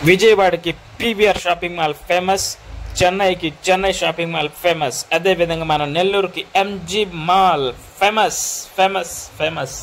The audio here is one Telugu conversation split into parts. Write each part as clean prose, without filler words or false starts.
విజయవాడకి పీవీఆర్ షాపింగ్ మాల్ ఫేమస్, చెన్నైకి చెన్నై షాపింగ్ మాల్ ఫేమస్, అదేవిధంగా మన నెల్లూరుకి MG mall famous famous famous.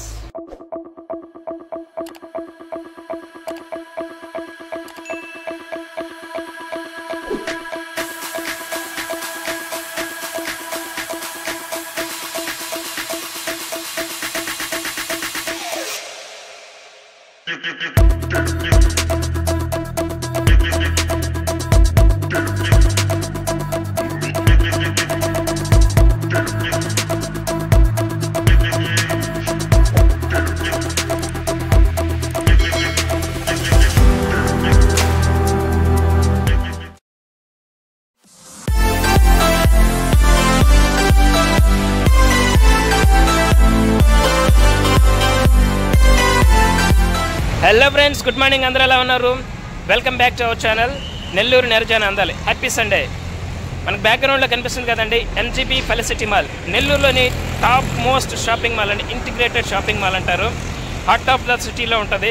Hello friends, good morning. అందరూ ఎలా ఉన్నారు? Welcome back to our channel Nellore నెరజాన అందాలి. Happy Sunday. మనకు బ్యాక్గ్రౌండ్లో కనిపిస్తుంది కదండి, ఎన్జీబీ ఫెలిసిటీ మాల్. నెల్లూరులోని టాప్ మోస్ట్ షాపింగ్ మాల్ అండి, ఇంటిగ్రేటెడ్ షాపింగ్ మాల్ అంటారు. హార్ట్ ఆఫ్ ద సిటీలో ఉంటుంది.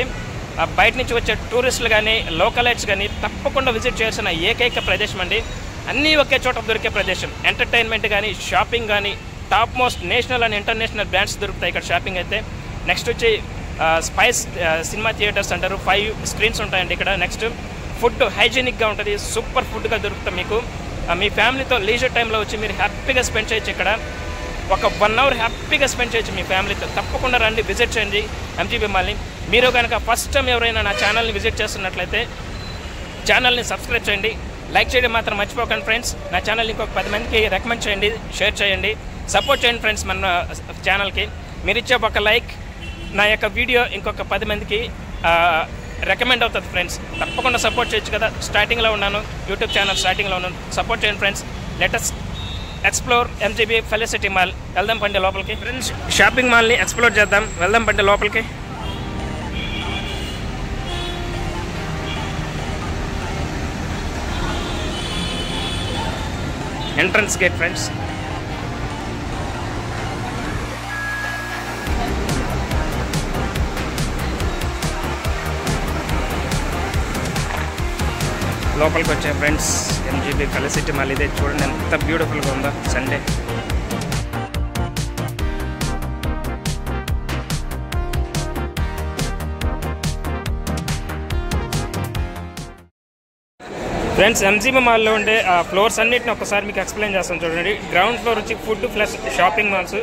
బయట నుంచి వచ్చే టూరిస్టులు కానీ లోకలైట్స్ కానీ తప్పకుండా విజిట్ చేయాల్సిన ఏకైక ప్రదేశం అండి. అన్నీ ఒకే చోట దొరికే ప్రదేశం. ఎంటర్టైన్మెంట్ కానీ షాపింగ్ కానీ top most national and international brands దొరుకుతాయి ఇక్కడ షాపింగ్ అయితే. నెక్స్ట్ వచ్చి స్పైస్ సినిమా థియేటర్స్ అంటారు, 5 స్క్రీన్స్ ఉంటాయండి ఇక్కడ. నెక్స్ట్ ఫుడ్ హైజీనిక్గా ఉంటుంది, సూపర్ ఫుడ్గా దొరుకుతుంది మీకు. మీ ఫ్యామిలీతో లీజర్ టైంలో వచ్చి మీరు హ్యాపీగా స్పెండ్ చేయొచ్చు ఇక్కడ. ఒక 1 అవర్ హ్యాపీగా స్పెండ్ చేయొచ్చు మీ ఫ్యామిలీతో. తప్పకుండా రండి, విజిట్ చేయండి ఎంజీబీ మాల్ని. మీరు కనుక ఫస్ట్ టైం ఎవరైనా నా ఛానల్ని విజిట్ చేస్తున్నట్లయితే ఛానల్ని సబ్స్క్రైబ్ చేయండి, లైక్ చేయడం మాత్రం మర్చిపోకండి ఫ్రెండ్స్. నా ఛానల్ని ఇంకొక 10 మందికి రికమెండ్ చేయండి, షేర్ చేయండి, సపోర్ట్ చేయండి ఫ్రెండ్స్. మన ఛానల్కి మీరు ఇచ్చే ఒక లైక్ నా యొక్క వీడియో ఇంకొక 10 మందికి రికమెండ్ అవుతుంది ఫ్రెండ్స్. తప్పకుండా సపోర్ట్ చేయొచ్చు కదా. స్టార్టింగ్లో ఉన్నాను, యూట్యూబ్ ఛానల్ స్టార్టింగ్లో ఉన్నాను. సపోర్ట్ చేయండి friends. Let us explore MGB Felicity Mall. వెళ్దాం పండి లోపలికి ఫ్రెండ్స్. షాపింగ్ మాల్ని ఎక్స్ప్లోర్ చేద్దాం, వెళ్దాం పండి లోపలికి. Entrance gate friends. లోపలికి వచ్చాయి ఫ్రెండ్స్. ఎంజీబీ ఫెలిసిటీ మాల్ ఇదే. చూడండి ఎంత బ్యూటిఫుల్గా ఉందో సండే. ఫ్రెండ్స్, ఎంజీబీ మాల్లో ఉండే ఫ్లోర్స్ అన్నిటిని ఒకసారి మీకు ఎక్స్ప్లెయిన్ చేస్తాను చూడండి. గ్రౌండ్ ఫ్లోర్ వచ్చి food plus shopping malls,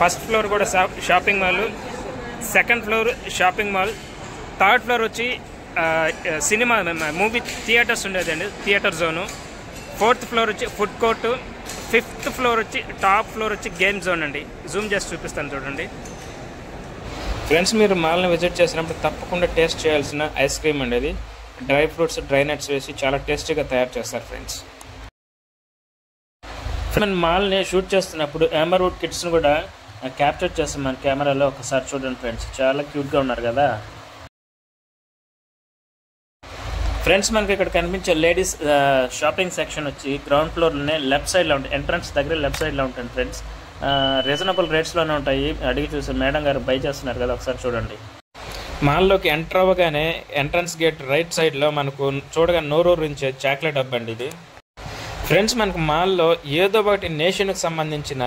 first floor కూడా shopping mall, second floor shopping mall, third floor వచ్చి సినిమా మూవీ థియేటర్స్ ఉండేదండి, థియేటర్ జోను, ఫోర్త్ ఫ్లోర్ వచ్చి ఫుడ్ కోర్టు, ఫిఫ్త్ ఫ్లోర్ వచ్చి టాప్ ఫ్లోర్ వచ్చి గేమ్ జోన్ అండి. జూమ్ చేసి చూపిస్తాను చూడండి ఫ్రెండ్స్. మీరు మాల్ని విజిట్ చేసినప్పుడు తప్పకుండా టేస్ట్ చేయాల్సిన ఐస్ క్రీమ్ అండి. అది డ్రై ఫ్రూట్స్, డ్రై నట్స్ వేసి చాలా టేస్టీగా తయారు చేస్తారు ఫ్రెండ్స్. మనం మాల్ని షూట్ చేస్తున్నప్పుడు ఆంబర్వుడ్ కిడ్స్ని కూడా క్యాప్చర్ చేస్తాం మన కెమెరాలో. ఒకసారి చూడండి ఫ్రెండ్స్, చాలా క్యూట్గా ఉన్నారు కదా ఫ్రెండ్స్. మనకి ఇక్కడ కనిపించే లేడీస్ షాపింగ్ సెక్షన్ వచ్చి గ్రౌండ్ ఫ్లోర్లోనే లెఫ్ట్ సైడ్లో ఉంటాయి. ఎంట్రన్స్ దగ్గర లెఫ్ట్ సైడ్లో ఉంటుంది ఫ్రెండ్స్. రీజనబుల్ రేట్స్లోనే ఉంటాయి. అడిగి చూసి మేడం గారు బై చేస్తున్నారు కదా, ఒకసారి చూడండి. మాల్లోకి ఎంటర్ అవ్వగానే ఎంట్రన్స్ గేట్ రైట్ సైడ్లో మనకు చూడగా నోరూరించే చాక్లెట్ డబ్బా అండి ఇది ఫ్రెండ్స్. మనకు మాల్లో ఏదో ఒకటి నేషన్కి సంబంధించిన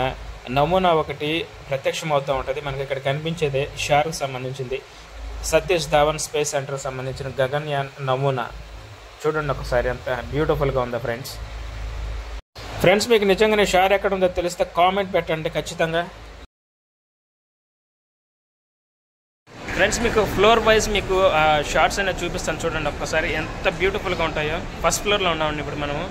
నమూనా ఒకటి ప్రత్యక్షం అవుతూ ఉంటుంది. మనకి ఇక్కడ కనిపించేదే షార్కి సంబంధించింది, సతీష్ ధావన్ స్పేస్ సెంటర్కి సంబంధించిన గగన్యాన్ నమూనా. చూడండి ఒకసారి, అంత బ్యూటిఫుల్గా ఉందా ఫ్రెండ్స్. ఫ్రెండ్స్, మీకు నిజంగానే షార్ ఎక్కడ ఉందో తెలిస్తే కామెంట్ పెట్టండి ఖచ్చితంగా ఫ్రెండ్స్. మీకు ఫ్లోర్ వైజ్ మీకు షార్ట్స్ అనేది చూపిస్తాను చూడండి ఒక్కసారి, ఎంత బ్యూటిఫుల్గా ఉంటాయో. ఫస్ట్ ఫ్లోర్లో ఉన్నామండి ఇప్పుడు మనము.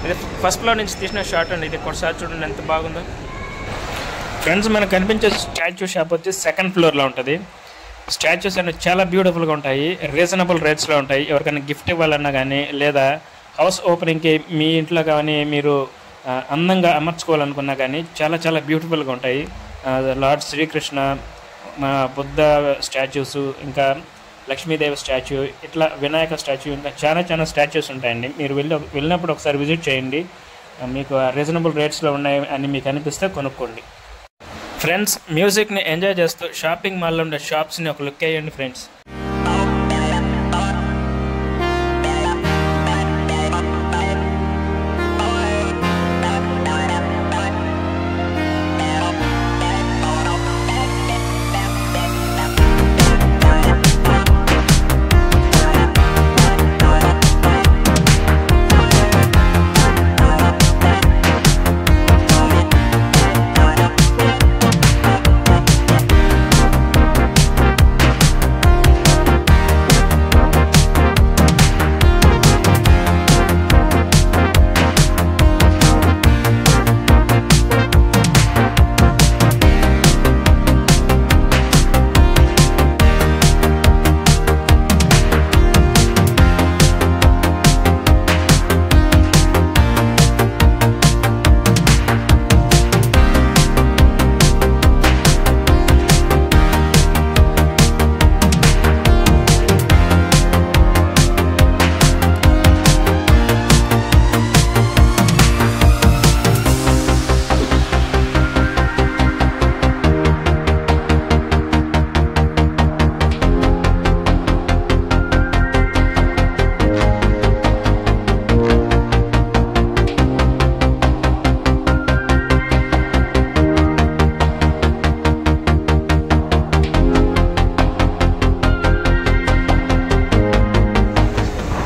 ఇది ఫస్ట్ ఫ్లోర్ నుంచి తీసిన షార్ట్ అండి ఇది. ఒకసారి చూడండి ఎంత బాగుందో ఫ్రెండ్స్. మనకు కనిపించే స్టాచ్యూ షాప్ వచ్చి సెకండ్ ఫ్లోర్లో ఉంటుంది. స్టాచ్యూస్ అనేవి చాలా బ్యూటిఫుల్గా ఉంటాయి, రీజనబుల్ రేట్స్లో ఉంటాయి. ఎవరికైనా గిఫ్ట్ ఇవ్వాలన్నా కానీ, లేదా హౌస్ ఓపెనింగ్కి మీ ఇంట్లో కానీ మీరు అందంగా అమర్చుకోవాలనుకున్నా కానీ చాలా చాలా బ్యూటిఫుల్గా ఉంటాయి. లార్డ్ శ్రీకృష్ణ, బుద్ధ స్టాచ్యూస్, ఇంకా లక్ష్మీదేవి స్టాచ్యూ, ఇట్లా వినాయక స్టాచ్యూ, ఇంకా చాలా చాలా స్టాచ్యూస్ ఉంటాయండి. మీరు వెళ్ళినప్పుడు ఒకసారి విజిట్ చేయండి. మీకు రీజనబుల్ రేట్స్లో ఉన్నాయి అని మీకు అనిపిస్తే కొనుక్కోండి ఫ్రెండ్స్. మ్యూజిక్ని ఎంజాయ్ చేస్తూ షాపింగ్ మాల్లో ఉండే షాప్స్ని ఒక లుక్ వేయండి ఫ్రెండ్స్.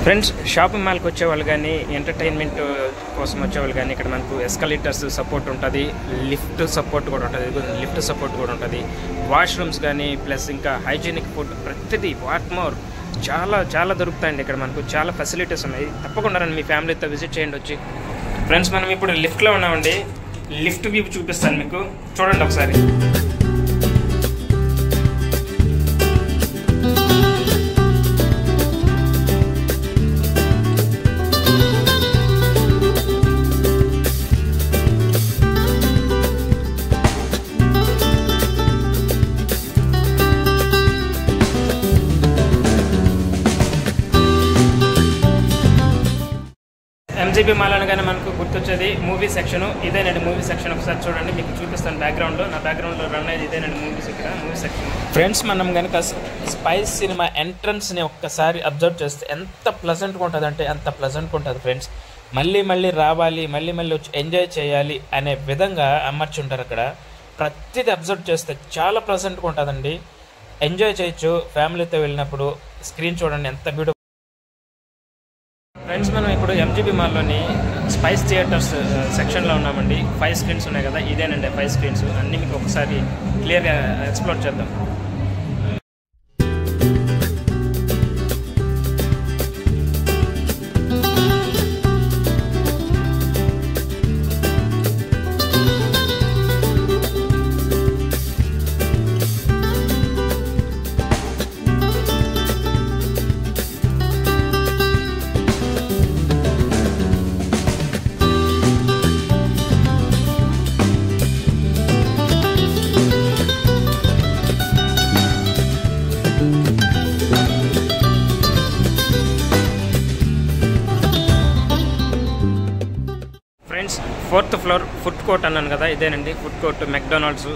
ఫ్రెండ్స్, షాపింగ్ మాల్కి వచ్చేవాళ్ళు కానీ ఎంటర్టైన్మెంట్ కోసం వచ్చేవాళ్ళు కానీ ఇక్కడ మనకు ఎస్కలేటర్స్ సపోర్ట్ ఉంటుంది, లిఫ్ట్ సపోర్ట్ కూడా ఉంటుంది, వాష్రూమ్స్ కానీ ప్లస్ ఇంకా హైజీనిక్ ఫుడ్ ప్రతిదీ వాట్ మోర్ చాలా దొరుకుతాయండి. ఇక్కడ మనకు చాలా ఫెసిలిటీస్ ఉన్నాయి. తప్పకుండా మీ ఫ్యామిలీతో విజిట్ చేయండి వచ్చి. ఫ్రెండ్స్, మనం ఇప్పుడు లిఫ్ట్లో ఉన్నామండి. లిఫ్ట్ వ్యూ చూపిస్తాను మీకు, చూడండి ఒకసారి. ఎంజీబీ మాల్ అనగానే మనకు గుర్తొచ్చేది మూవీ సెక్షన్. ఇదేనండి మూవీ సెక్షన్. ఒకసారి చూడండి, మీకు చూపిస్తాను బ్యాక్గ్రౌండ్లో. నా బ్యాక్గ్రౌండ్లో రన్ అయ్యేది ఇదేనండి మూవీ సెక్షన్. ఫ్రెండ్స్, మనం కనుక స్పైస్ సినిమా ఎంట్రన్స్ని ఒక్కసారి అబ్జర్వ్ చేస్తే ఎంత ప్లెజెంట్గా ఉంటుంది అంటే అంత ప్లెజెంట్గా ఉంటుంది ఫ్రెండ్స్. మళ్ళీ రావాలి, మళ్ళీ వచ్చి ఎంజాయ్ చేయాలి అనే విధంగా అమర్చుంటారు అక్కడ. ప్రతిదీ అబ్జర్వ్ చేస్తే చాలా ప్లెజెంట్గా ఉంటుందండి. ఎంజాయ్ చేయొచ్చు ఫ్యామిలీతో వెళ్ళినప్పుడు. స్క్రీన్ చూడండి ఎంత బ్యూటిఫుల్. ఫ్రెండ్స్, మనం ఇప్పుడు ఎంజీబీ మాల్లోని స్పైస్ థియేటర్స్ సెక్షన్లో ఉన్నామండి. 5 స్క్రీన్స్ ఉన్నాయి కదా, ఇదేనండి 5 స్క్రీన్స్. అన్నీ మీకు ఒకసారి క్లియర్గా ఎక్స్ప్లోర్ చేద్దాం. Friends, 4th floor food court అన్నాను కదా, ఇదేనండి ఫుడ్ కోర్ట్. మెక్డొనాల్డ్స్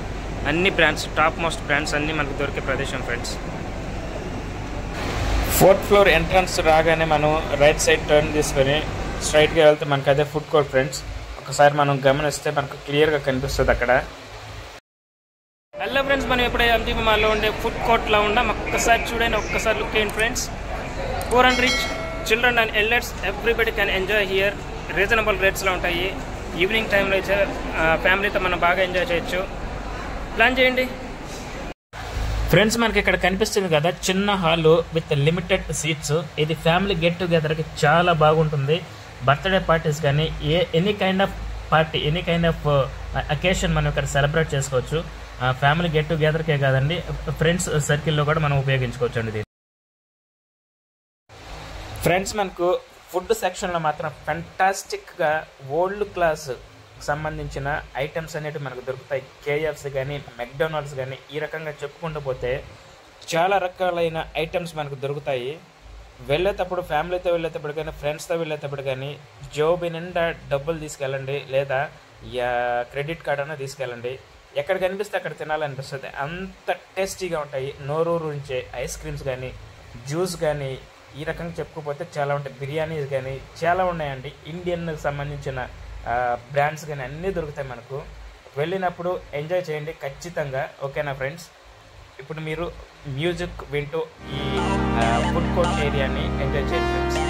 అన్ని బ్రాండ్స్, టాప్ మోస్ట్ బ్రాండ్స్ అన్నీ మనకు దొరికే ప్రదేశం ఫ్రెండ్స్. 4th ఫ్లోర్ ఎంట్రన్స్ రాగానే మనం రైట్ సైడ్ టర్న్ తీసుకొని స్ట్రైట్గా వెళ్తే మనకు అదే ఫుడ్ కోర్ట్ ఫ్రెండ్స్. ఒకసారి మనం గమనిస్తే మనకు క్లియర్గా కనిపిస్తుంది అక్కడ. హలో ఫ్రెండ్స్, మనం ఎప్పుడైతే ఎంజీబీ మాల్లో ఉండే ఫుడ్ కోర్ట్లో ఉన్నాం. ఒక్కసారి చూడండి, ఒక్కసారి లుక్ చేయండి friends. Poor and rich, children and elders everybody can enjoy here. Reasonable రేట్స్లో ఉంటాయి. ఈవినింగ్ టైంలో అయితే ఫ్యామిలీతో మనం బాగా ఎంజాయ్ చేయొచ్చు. ప్లాన్ చేయండి ఫ్రెండ్స్. మనకి ఇక్కడ కనిపిస్తుంది కదా చిన్న హాల్ విత్ లిమిటెడ్ సీట్స్. ఇది ఫ్యామిలీ గెట్ టుగెదర్కి చాలా బాగుంటుంది. బర్త్డే పార్టీస్ కానీ any kind of party, any kind of occasion మనం ఇక్కడ సెలబ్రేట్ చేసుకోవచ్చు. ఫ్యామిలీ గెట్ టుగెదర్కే కాదండి, ఫ్రెండ్స్ సర్కిల్లో కూడా మనం ఉపయోగించుకోవచ్చు అండి. ఫ్రెండ్స్, మనకు ఫుడ్ సెక్షన్లో మాత్రం ఫెంటాస్టిక్గా ఓల్డ్ క్లాస్ సంబంధించిన ఐటమ్స్ అనేవి మనకు దొరుకుతాయి. కేఎఫ్సి కానీ మెక్డొనాల్డ్స్ కానీ ఈ రకంగా చెప్పుకుంటూ పోతే చాలా రకాలైన ఐటమ్స్ మనకు దొరుకుతాయి. వెళ్ళేటప్పుడు ఫ్యామిలీతో వెళ్ళేటప్పుడు కానీ ఫ్రెండ్స్తో వెళ్ళేటప్పుడు కానీ జోబీ నిండా డబ్బులు తీసుకెళ్ళండి, లేదా క్రెడిట్ కార్డ్ అన్న తీసుకెళ్ళండి. ఎక్కడ కనిపిస్తే అక్కడ తినాలనిపిస్తుంది, అంత టేస్టీగా ఉంటాయి. నోరూరు నుంచే ఐస్ క్రీమ్స్ కానీ జ్యూస్ కానీ ఈ రకంగా చెప్పుకోపోతే చాలా ఉంటాయి. బిర్యానీస్ కానీ చాలా ఉన్నాయండి. ఇండియన్కి సంబంధించిన బ్రాండ్స్ కానీ అన్నీ దొరుకుతాయి మనకు. వెళ్ళినప్పుడు ఎంజాయ్ చేయండి ఖచ్చితంగా. ఓకేనా ఫ్రెండ్స్? ఇప్పుడు మీరు మ్యూజిక్ వింటూ ఈ ఫుడ్ కోర్ట్ ఏరియాని ఎంజాయ్ చేయండి ఫ్రెండ్స్.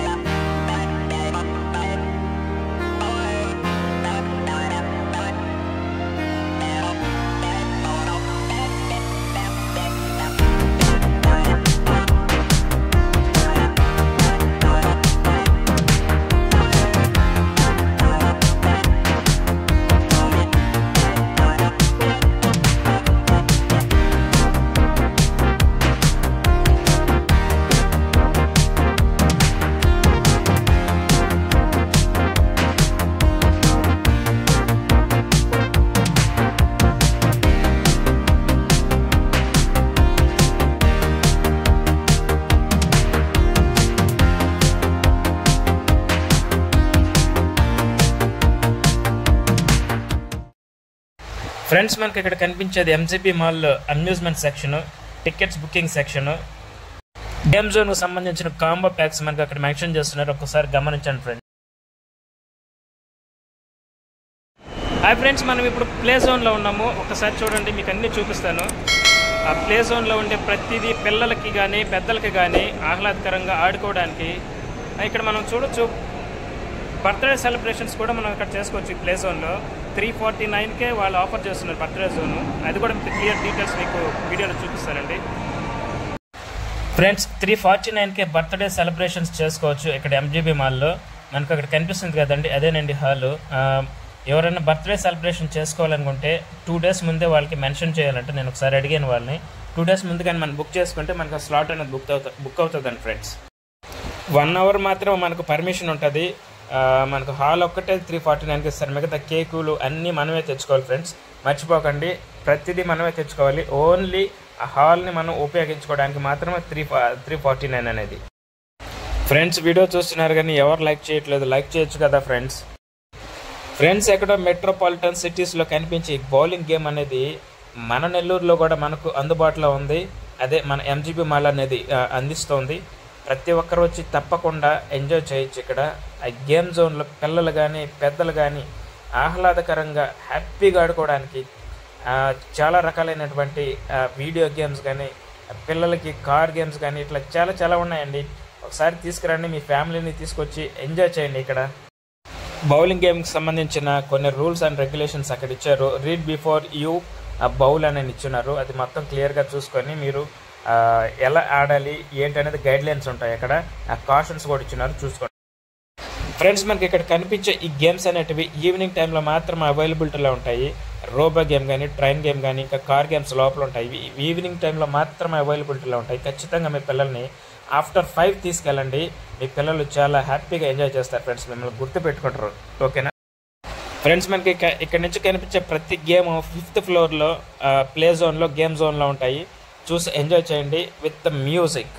ఫ్రెండ్స్, మనకి ఇక్కడ కనిపించేది MGB mall amusement section, tickets booking section, game జోన్కు సంబంధించిన కాంబో ప్యాక్స్ మనకి అక్కడ మెన్షన్ చేస్తున్నారు. ఒక్కసారి గమనించండి ఫ్రెండ్స్. హాయ్ ఫ్రెండ్స్, మనం ఇప్పుడు ప్లే జోన్లో ఉన్నాము. ఒకసారి చూడండి, మీకు అన్నీ చూపిస్తాను. ఆ ప్లే జోన్లో ఉండే ప్రతిదీ పిల్లలకి కానీ పెద్దలకి కానీ ఆహ్లాదకరంగా ఆడుకోవడానికి ఇక్కడ మనం చూడొచ్చు బర్త్డే సెలబ్రేషన్స్ కూడా మనం ఇక్కడ చేసుకోవచ్చు. ఈ ప్లే జోన్లో 349కే వాళ్ళు ఆఫర్ చేస్తున్నారు బర్త్డే జోన్. అది కూడా క్లియర్ డీటెయిల్స్ మీకు వీడియోలో చూపిస్తారండి. ఫ్రెండ్స్ 349కే బర్త్డే సెలబ్రేషన్స్ చేసుకోవచ్చు ఇక్కడ ఎంజీబీ మాల్లో. మనకు అక్కడ కనిపిస్తుంది కదండి, అదేనండి హాలు. ఎవరైనా బర్త్డే సెలబ్రేషన్ చేసుకోవాలనుకుంటే 2 days ముందే వాళ్ళకి మెన్షన్ చేయాలంటే నేను ఒకసారి అడిగాను వాళ్ళని. 2 days ముందు కానీ మనం బుక్ చేసుకుంటే మనకు ఆ స్లాట్ అనేది బుక్ అవుతుందండి ఫ్రెండ్స్. 1 hour మాత్రం మనకు పర్మిషన్ ఉంటుంది. మనకు హాల్ ఒక్కటే 349కి ఇస్తారు. మిగతా కేకులు అన్నీ మనమే తెచ్చుకోవాలి ఫ్రెండ్స్. మర్చిపోకండి, ప్రతిదీ మనమే తెచ్చుకోవాలి. ఓన్లీ ఆ హాల్ని మనం ఉపయోగించుకోవడానికి మాత్రమే 349 అనేది. ఫ్రెండ్స్ వీడియో చూస్తున్నారు కానీ ఎవరు లైక్ చేయట్లేదు, లైక్ చేయొచ్చు కదా ఫ్రెండ్స్. ఫ్రెండ్స్ ఎక్కడో మెట్రోపాలిటన్ సిటీస్లో కనిపించే బౌలింగ్ గేమ్ అనేది మన నెల్లూరులో కూడా మనకు అందుబాటులో ఉంది. అదే మన ఎంజీబీ మాల్ అనేది అందిస్తోంది. ప్రతి ఒక్కరు వచ్చి తప్పకుండా ఎంజాయ్ చేయొచ్చు. ఇక్కడ ఆ గేమ్ జోన్లో పిల్లలు కానీ పెద్దలు కానీ ఆహ్లాదకరంగా హ్యాపీగా ఆడుకోవడానికి చాలా రకాలైనటువంటి వీడియో గేమ్స్ కానీ పిల్లలకి కార్ గేమ్స్ కానీ ఇట్లా చాలా చాలా ఉన్నాయండి. ఒకసారి తీసుకురండి, మీ ఫ్యామిలీని తీసుకొచ్చి ఎంజాయ్ చేయండి. ఇక్కడ బౌలింగ్ గేమ్కి సంబంధించిన కొన్ని రూల్స్ అండ్ రెగ్యులేషన్స్ అక్కడ ఇచ్చారు. రీడ్ బిఫోర్ యూ బౌల్ అని ఇచ్చున్నారు. అది మొత్తం క్లియర్గా చూసుకొని మీరు ఎలా ఆడాలి ఏంటనేది గైడ్ లైన్స్ ఉంటాయి. అక్కడ కాషన్స్ కూడా ఇచ్చినారు, చూసుకోండి ఫ్రెండ్స్. మనకి ఇక్కడ కనిపించే ఈ గేమ్స్ అనేటివి ఈవినింగ్ టైంలో మాత్రం అవైలబిలిటీలో ఉంటాయి. రోబో గేమ్ కానీ ట్రైన్ గేమ్ కానీ ఇంకా కార్ గేమ్స్ లోపల ఉంటాయి. ఈవినింగ్ టైంలో మాత్రమే అవైలబిలిటీలో ఉంటాయి. ఖచ్చితంగా మీ పిల్లల్ని ఆఫ్టర్ 5 తీసుకెళ్ళండి. మీ పిల్లలు చాలా హ్యాపీగా ఎంజాయ్ చేస్తారు ఫ్రెండ్స్, మిమ్మల్ని గుర్తుపెట్టుకుంటారు. ఓకేనా ఫ్రెండ్స్? మనకి ఇక్కడ నుంచి కనిపించే ప్రతి గేమ్ 5th floorలో ప్లే జోన్లో గేమ్ జోన్లో ఉంటాయి. చూసి ఎంజాయ్ చేయండి విత్ ద మ్యూజిక్.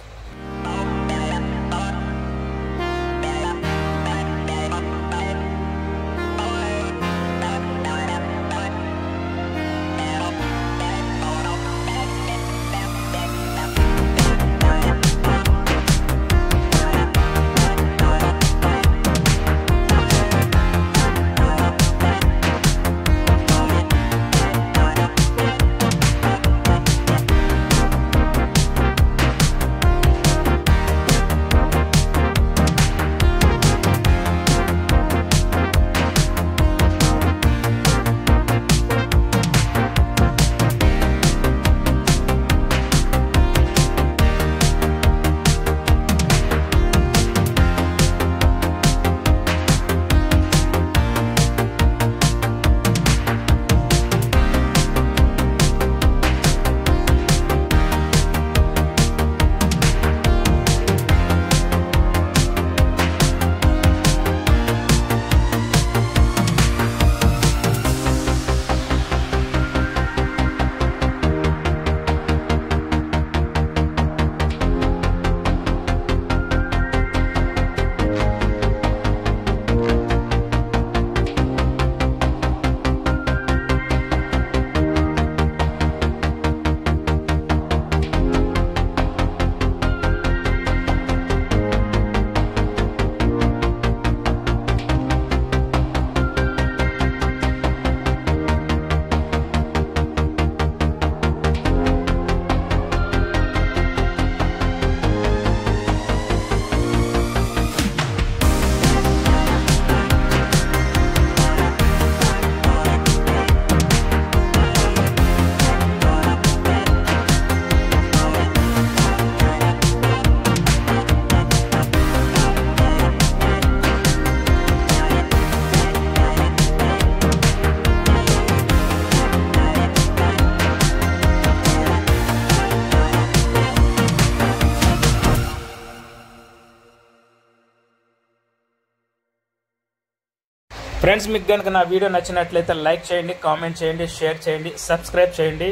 ఫ్రెండ్స్ మీకు కనుక నా వీడియో నచ్చినట్లయితే లైక్ చేయండి, కామెంట్ చేయండి, షేర్ చేయండి, సబ్స్క్రైబ్ చేయండి.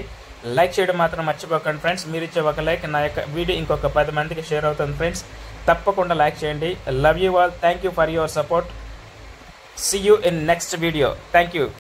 లైక్ చేయడం మాత్రం మర్చిపోకండి ఫ్రెండ్స్. మీరు ఇచ్చే ఒక లైక్ నా యొక్క వీడియో ఇంకొక 10 మందికి షేర్ అవుతుంది ఫ్రెండ్స్. తప్పకుండా లైక్ చేయండి. Love you all. Thank you for your support. See you in next video. Thank you.